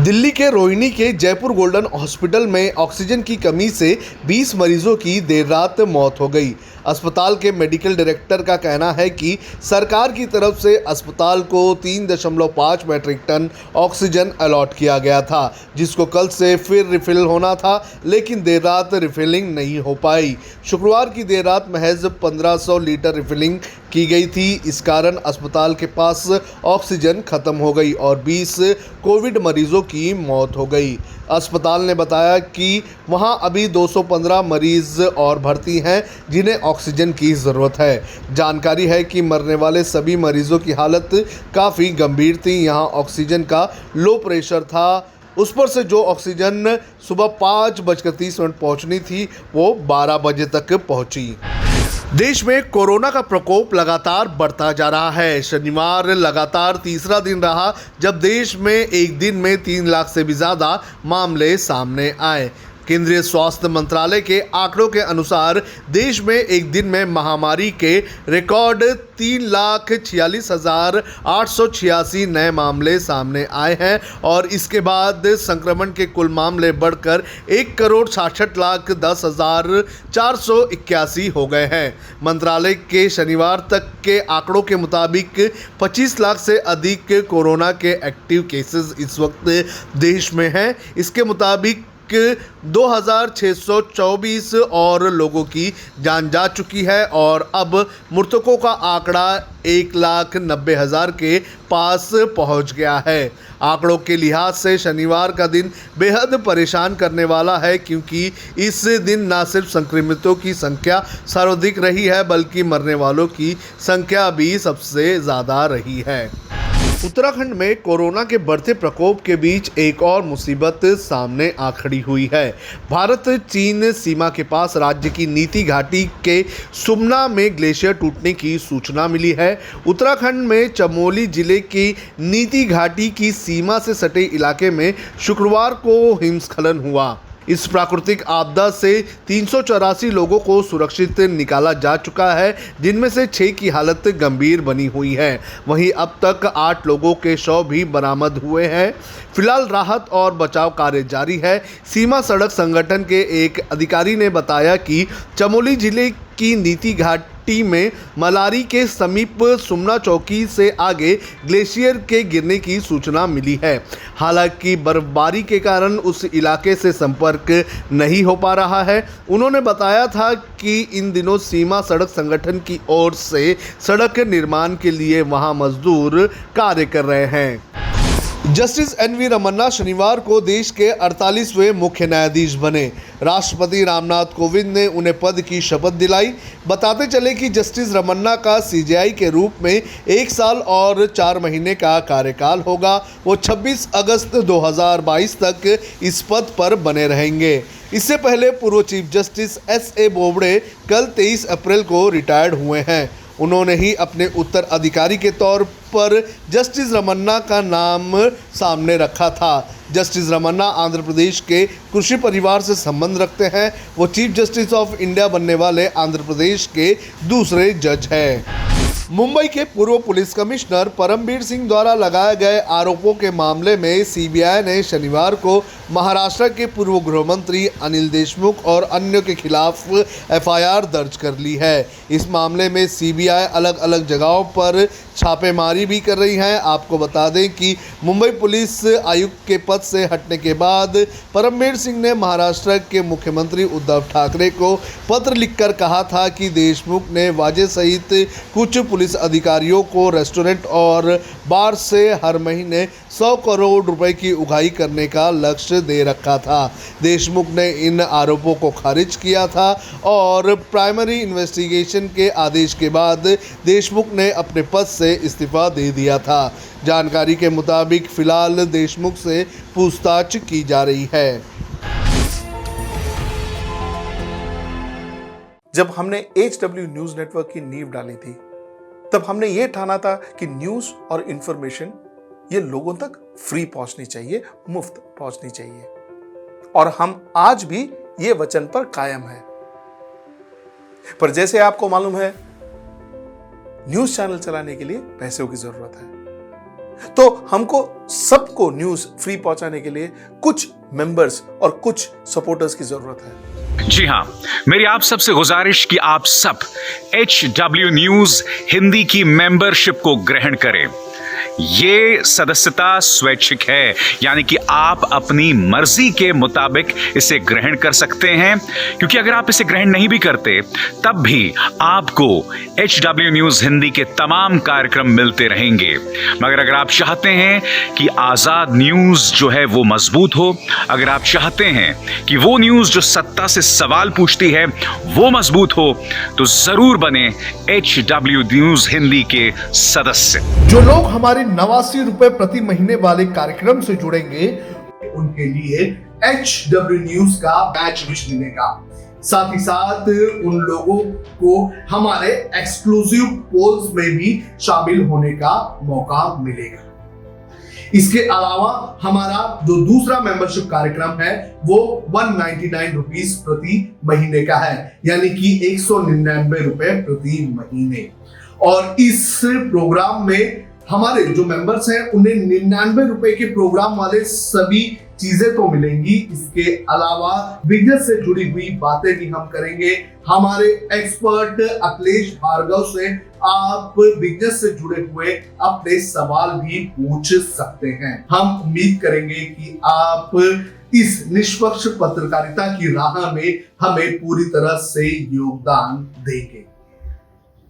दिल्ली के रोहिणी के Jaipur golden hospital में ऑक्सीजन की कमी से 20 मरीजों की देर रात मौत हो गई। अस्पताल के मेडिकल डायरेक्टर का कहना है कि सरकार की तरफ से अस्पताल को 3.5 मैट्रिक टन ऑक्सीजन अलॉट किया गया था, जिसको कल से फिर रिफिल होना था, लेकिन देर रात रिफिलिंग नहीं हो पाई। शुक्रवार की देर रात महज 1500 लीटर रिफिलिंग की गई थी। इस कारण अस्पताल के पास ऑक्सीजन खत्म हो गई और 20 कोविड मरीजों की मौत हो गई। अस्पताल ने बताया कि वहां अभी 215 मरीज और भर्ती हैं जिन्हें ऑक्सीजन की ज़रूरत है। जानकारी है कि मरने वाले सभी मरीजों की हालत काफ़ी गंभीर थी। यहां ऑक्सीजन का लो प्रेशर था, उस पर से जो ऑक्सीजन सुबह 5:30 पहुंचनी थी वो 12 बजे तक पहुंची। देश में कोरोना का प्रकोप लगातार बढ़ता जा रहा है। शनिवार लगातार तीसरा दिन रहा जब देश में एक दिन में 3 लाख से भी ज़्यादा मामले सामने आए। केंद्रीय स्वास्थ्य मंत्रालय के आंकड़ों के अनुसार देश में एक दिन में महामारी के रिकॉर्ड 3,46,886 नए मामले सामने आए हैं और इसके बाद संक्रमण के कुल मामले बढ़कर 1,66,10,481 हो गए हैं। मंत्रालय के शनिवार तक के आंकड़ों के मुताबिक 25 लाख से अधिक कोरोना के एक्टिव केसेस इस वक्त देश में हैं। इसके मुताबिक 2,624 और लोगों की जान जा चुकी है और अब मृतकों का आंकड़ा 1,90,000 के पास पहुंच गया है। आंकड़ों के लिहाज से शनिवार का दिन बेहद परेशान करने वाला है, क्योंकि इस दिन न सिर्फ संक्रमितों की संख्या सर्वाधिक रही है बल्कि मरने वालों की संख्या भी सबसे ज़्यादा रही है। उत्तराखंड में कोरोना के बढ़ते प्रकोप के बीच एक और मुसीबत सामने आ खड़ी हुई है। भारत चीन सीमा के पास राज्य की नीति घाटी के सुमना में ग्लेशियर टूटने की सूचना मिली है। उत्तराखंड में चमोली जिले की नीति घाटी की सीमा से सटे इलाके में शुक्रवार को हिमस्खलन हुआ। इस प्राकृतिक आपदा से 384 लोगों को सुरक्षित निकाला जा चुका है, जिनमें से 6 की हालत गंभीर बनी हुई है। वहीं अब तक 8 लोगों के शव भी बरामद हुए हैं। फिलहाल राहत और बचाव कार्य जारी है। सीमा सड़क संगठन के एक अधिकारी ने बताया कि चमोली जिले की नीति घाटी में मलारी के समीप सुमना चौकी से आगे ग्लेशियर के गिरने की सूचना मिली है। हालांकि बर्फबारी के कारण उस इलाके से संपर्क नहीं हो पा रहा है। उन्होंने बताया था कि इन दिनों सीमा सड़क संगठन की ओर से सड़क निर्माण के लिए वहां मजदूर कार्य कर रहे हैं। Justice NV. रमन्ना शनिवार को देश के 48वें मुख्य न्यायाधीश बने। राष्ट्रपति रामनाथ कोविंद ने उन्हें पद की शपथ दिलाई। बताते चले कि जस्टिस रमन्ना का सीजेआई के रूप में 1 साल और 4 महीने का कार्यकाल होगा। वो 26 अगस्त 2022 तक इस पद पर बने रहेंगे। इससे पहले पूर्व चीफ जस्टिस एस.ए. बोबड़े कल 23 अप्रैल को रिटायर्ड हुए हैं। उन्होंने ही अपने उत्तराधिकारी के तौर पर जस्टिस रमन्ना का नाम सामने रखा था। जस्टिस रमन्ना आंध्र प्रदेश के कृषि परिवार से संबंध रखते हैं। वो चीफ जस्टिस ऑफ इंडिया बनने वाले आंध्र प्रदेश के दूसरे जज हैं। मुंबई के पूर्व पुलिस कमिश्नर परमबीर सिंह द्वारा लगाए गए आरोपों के मामले में सीबीआई ने शनिवार को महाराष्ट्र के पूर्व गृह मंत्री अनिल देशमुख और अन्यों के खिलाफ एफआईआर दर्ज कर ली है। इस मामले में सीबीआई अलग अलग जगहों पर छापेमारी भी कर रही है। आपको बता दें कि मुंबई पुलिस आयुक्त के पद से हटने के बाद परमबीर सिंह ने महाराष्ट्र के मुख्यमंत्री उद्धव ठाकरे को पत्र लिखकर कहा था कि देशमुख ने वाजे सहित कुछ पुलिस अधिकारियों को रेस्टोरेंट और बार से हर महीने 100 करोड़ रुपए की उगाही करने का लक्ष्य दे रखा था। देशमुख ने इन आरोपों को खारिज किया था और प्राइमरी इन्वेस्टिगेशन के आदेश के बाद देशमुख ने अपने पद से इस्तीफा दे दिया था। जानकारी के मुताबिक फिलहाल देशमुख से पूछताछ की जा रही है। जब हमने HW न्यूज नेटवर्क की नींव डाली थी, तब हमने ये ठाना था कि न्यूज और इंफॉर्मेशन ये लोगों तक फ्री पहुंचनी चाहिए, मुफ्त पहुंचनी चाहिए, और हम आज भी ये वचन पर कायम हैं। पर जैसे आपको मालूम है, न्यूज चैनल चलाने के लिए पैसों की जरूरत है। तो हमको सबको न्यूज फ्री पहुंचाने के लिए कुछ मेंबर्स और कुछ सपोर्टर्स की जरूरत है। जी हां, मेरी आप सबसे गुजारिश कि आप सब HW न्यूज हिंदी की मेंबरशिप को ग्रहण करें। ये सदस्यता स्वैच्छिक है, यानी कि आप अपनी मर्जी के मुताबिक इसे ग्रहण कर सकते हैं, क्योंकि अगर आप इसे ग्रहण नहीं भी करते तब भी आपको HW न्यूज हिंदी के तमाम कार्यक्रम मिलते रहेंगे। मगर अगर आप चाहते हैं कि आजाद न्यूज जो है वो मजबूत हो, अगर आप चाहते हैं कि वो न्यूज जो सत्ता से सवाल पूछती है वो मजबूत हो, तो जरूर बने HW न्यूज हिंदी के सदस्य। जो लोग हमारे 89 रुपए प्रति महीने वाले कार्यक्रम से जुड़ेंगे उनके लिए HW न्यूज का बैच विश मिलेगा। साथ ही साथ उन लोगों को हमारे एक्सक्लूसिव पोल्स में भी शामिल होने का मौका मिलेगा। इसके अलावा हमारा जो दूसरा मेंबरशिप कार्यक्रम है वो 199 रुपीस प्रति महीने का है, यानी कि 199 रुपए प्रति महीने। और इस प्रोग्राम में हमारे जो मेंबर्स हैं उन्हें 99 रुपए के प्रोग्राम वाले सभी चीजें तो मिलेंगी। इसके अलावा बिजनेस से जुड़ी हुई बातें भी हम करेंगे। हमारे एक्सपर्ट अखिलेश भार्गव से आप बिजनेस से जुड़े हुए अपने सवाल भी पूछ सकते हैं। हम उम्मीद करेंगे कि आप इस निष्पक्ष पत्रकारिता की राह में हमें पूरी तरह से योगदान देंगे।